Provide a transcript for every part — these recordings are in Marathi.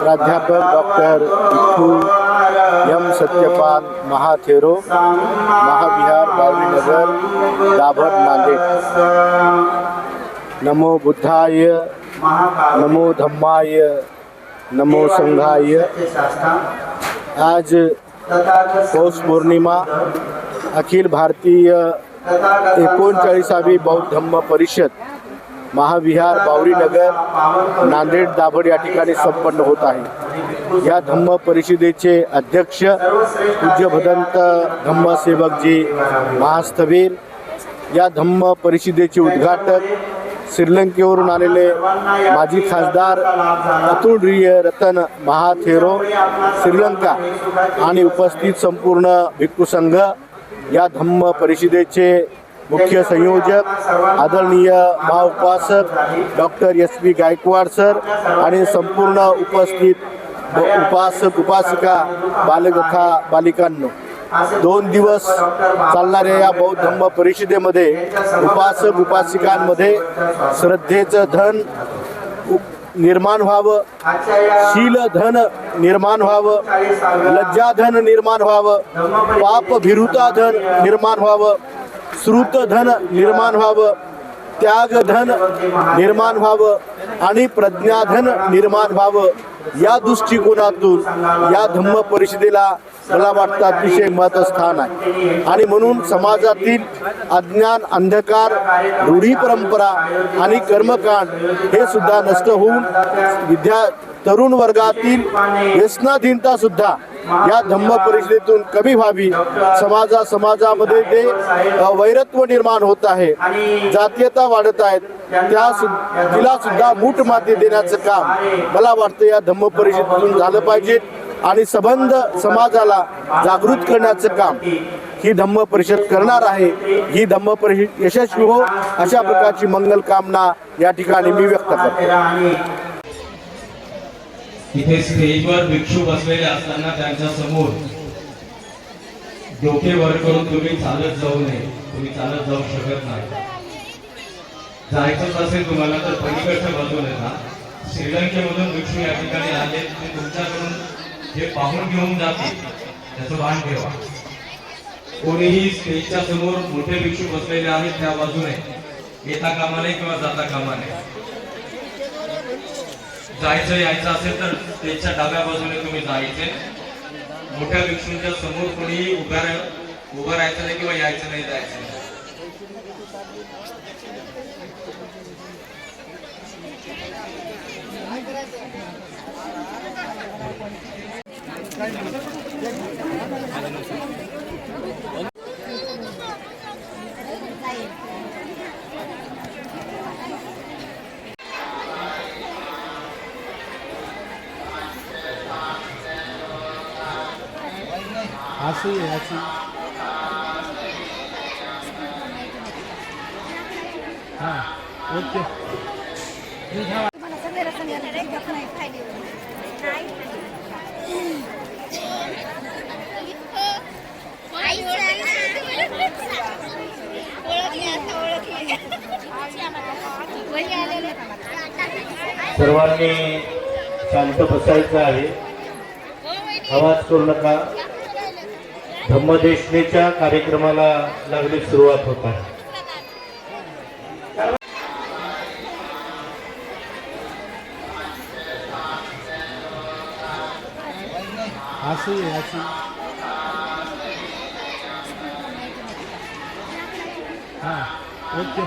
प्राध्यापक डॉक्टर एम सत्यपाल महाथेरो, महाविहार बावरी नगर, दाभड, नांदेड। नमो बुद्धाय, नमो धम्माय, नमो संघाय। आज पौष पौर्णिमा, अखिल भारतीय 39वी बौद्ध धम्म परिषद महाविहार बावरी नगर, नांदेड, दाभड या ठिकाणी संपन्न होत आहे। या धम्म परिषदेचे अध्यक्ष पूज्य भदंत धम्मसेवकजी महास्थवीर, या धम्म परिषदेचे उद्घाटक श्रीलंकेवरून आलेले माजी खासदार अतुलप्रिय रतन महाथेरो श्रीलंका आणि उपस्थित संपूर्ण भिक्खू संघ, या धम्म परिषदेचे मुख्य संयोजक आदरणीय महाउपासक डॉक्टर SP गायकवाड सर आणि संपूर्ण उपस्थित उपासक उपासिका, बालक तथा बालिकांनो, 2 दिवस चालणाऱ्या या बौद्ध धम्म परिषदेमध्ये उपासक उपासिकांमध्ये श्रद्धेचं धन निर्माण व्हावं, शील धन निर्माण व्हावं, लज्जा धन निर्माण व्हावं, पाप भिरुता धन निर्माण व्हावं, श्रुत धन निर्माण व्हावं, त्याग धन निर्माण व्हावं आणि प्रज्ञाधन निर्माण व्हावं, या दृष्टिकोनातून या धम्म परिषदेला मला वाटतं अतिशय महत्त्वाचं स्थान आहे। आणि म्हणून समाजातील अज्ञान, अंधकार, रूढी परंपरा आणि कर्मकांड हे सुद्धा नष्ट होऊन तरुण वर्गातील व्यसनाधीनता सुद्धा या धम्म परिषदेतून कमी व्हावी। समाजामध्ये ते वैरत्व निर्माण होत आहे, जातीयता वाढत आहेत, तिला सुद्धा मूठ माती देण्याचं काम मला वाटतं या धम्म परिषदेतून झालं पाहिजे आणि संबंध समाजाला जागृत करण्याचं काम ही धम्म परिषद करणार आहे। ही धम्म परिषद यशस्वी हो अशा प्रकारची मंगल कामना या ठिकाणी मी व्यक्त करतो। इथे स्टेजवर भिक्षू बसलेले असताना त्यांच्या समोर डोके वर करून तुम्ही चालत जाऊ नये, तुम्ही चालत जाऊ शकत नाही। जायचंच असेल तुम्हाला तर पलीकडच्या बाजूला येता। श्रीलंकेमधून भिक्षू या ठिकाणी आले, ते तुमच्याकडून जे पाहून घेऊन जातील त्याचं भान ठेवा। कोणीही स्टेजच्या समोर मोठे भिक्षू बसलेले आहेत त्या बाजूने येता कामा नये किंवा जाता कामा नये। जायचं यायचं असेल तर स्टेजच्या डाव्या बाजूने तुम्ही जायचे। मोठ्या भिक्षूंच्या समोर कोणीही उभं राहायचं नाही किंवा यायचं नाही, जायचं नाही। ऐसी हाँ ओके। सर्वांनी शांत बसायचं आहे, आवाज करू नका। धम्मदेशनेच्या कार्यक्रमाला लागली सुरुवात होत आहे। ऐसी हाँ ओके।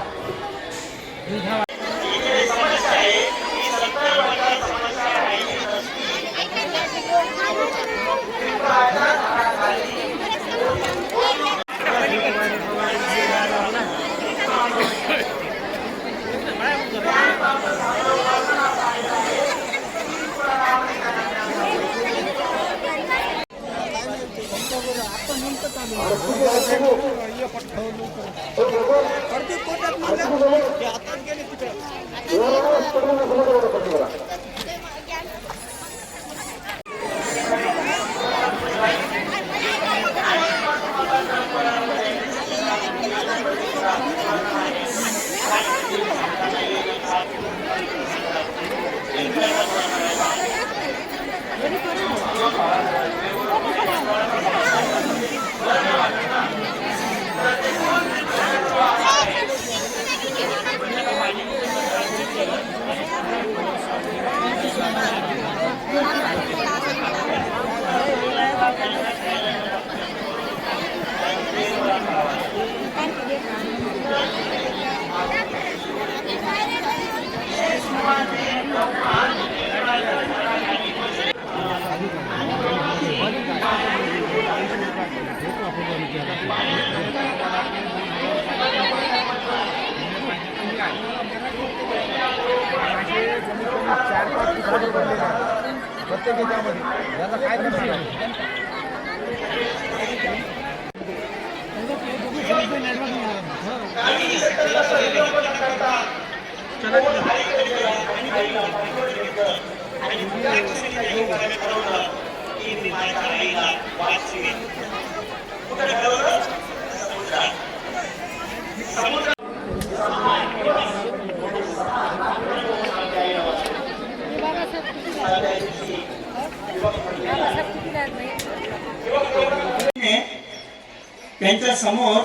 त्यांच्या समोर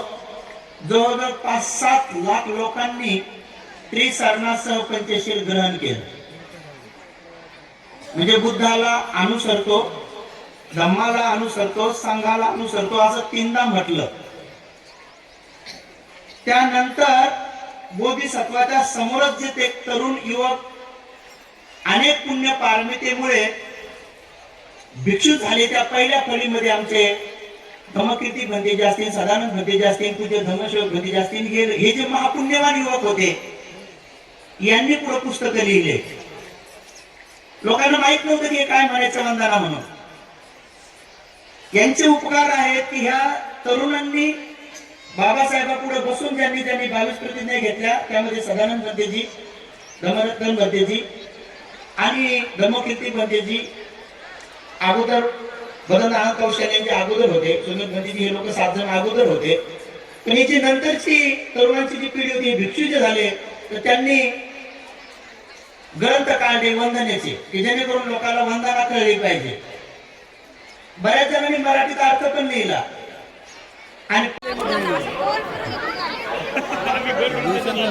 जवळजवळ 5-7 लाख लोकांनी त्रिसरणासह पंचशील ग्रहण केलं. म्हणजे बुद्धाला अनुसरतो, धम्माला अनुसरतो, संघाला अनुसरतो असं 3दा म्हटलं. त्यानंतर बोधिसत्वाच्या समोरच जे ते तरुण युवक अनेक पुण्य पारमितेमुळे भिक्षू झाले, त्या पहिल्या फळीमध्ये आमचे धम्मकीर्ती भंतेजी असतील, सदानंद भंतेजी असतील, पूज्य धम्मसेवक भंतेजी असतील, हे जे महापुण्यवान युवक होते यांनी पुढे पुस्तक लिहिले. लोकांना माहित नव्हतं की हे काय म्हणायचं वंदना म्हणून. यांचे उपकार आहेत की ह्या तरुणांनी बाबासाहेबांपुढे बसून ज्यांनी 22 प्रतिज्ञा घेतल्या, त्यामध्ये सदानंद भंतेजी, धम्मरत्न भंतेजी आणि धम्मकीर्ती भंतेजी अगोदर, बदननाथ कौशल यांचे अगोदर होते, सुमित भंतेजी हे लोक 7 जण अगोदर होते. पण याची नंतरची तरुणांची जी पिढी होती, भिक्षू जे झाले, तर त्यांनी ग्रंथ काढले वंदनेचे, की जेणेकरून लोकांना वंदना कळली पाहिजे. बऱ्याच जणांनी मराठीत अर्थ पण लिहिला. आणि दिवसांना